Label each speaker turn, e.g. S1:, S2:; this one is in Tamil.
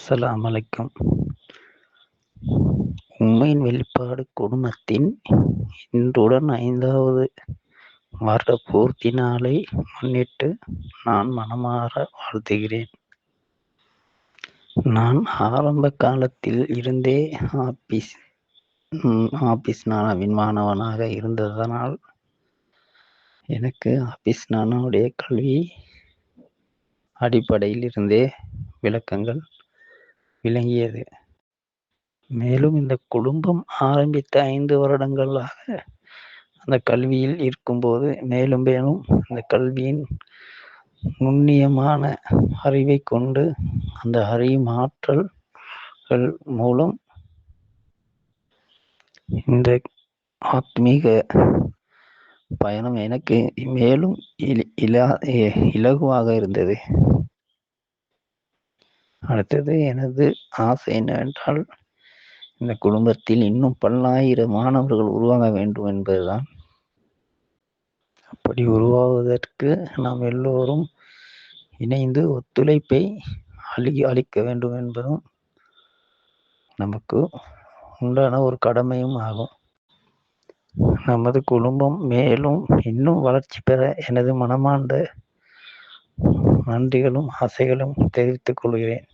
S1: அஸ்ஸலாமு அலைக்கும். உண்மையின் வெளிப்பாடு குழுமத்தின் இன்றுடன் 5வது வருட பூர்த்தி நாளை முன்னிட்டு நான் மனமார வாழ்த்துகிறேன். நான் ஆரம்ப காலத்தில் இருந்தே ஆபீஸ் நானாவின் மாணவனாக இருந்ததனால் எனக்கு ஆபீஸ் நானாவுடைய கல்வி அடிப்படையில் இருந்தே விளக்கங்கள் விளங்கியது. மேலும் இந்த குடும்பம் ஆரம்பித்த 5 வருடங்களாக அந்த கல்வியில் இருக்கும்போது மேலும் அந்த கல்வியின் நுண்ணியமான அறிவை கொண்டு அந்த அறியும் ஆற்றல்கள் மூலம் இந்த ஆத்மீக பயணம் எனக்கு மேலும் இலகுவாக இருந்தது. அடுத்தது எனது ஆசை என்னவென்றால், இந்த குடும்பத்தில் இன்னும் பல்லாயிரம் மாணவர்கள் உருவாக வேண்டும் என்பதுதான். அப்படி உருவாவதற்கு நாம் எல்லோரும் இணைந்து ஒத்துழைப்பை அளிக்க வேண்டும் என்பதும் நமக்கு உண்டான ஒரு கடமையும் ஆகும். நமது குடும்பம் மேலும் இன்னும் வளர்ச்சி பெற எனது மனமார்ந்த நன்றிகளும் ஆசைகளும் தெரிவித்துக் கொள்கிறேன்.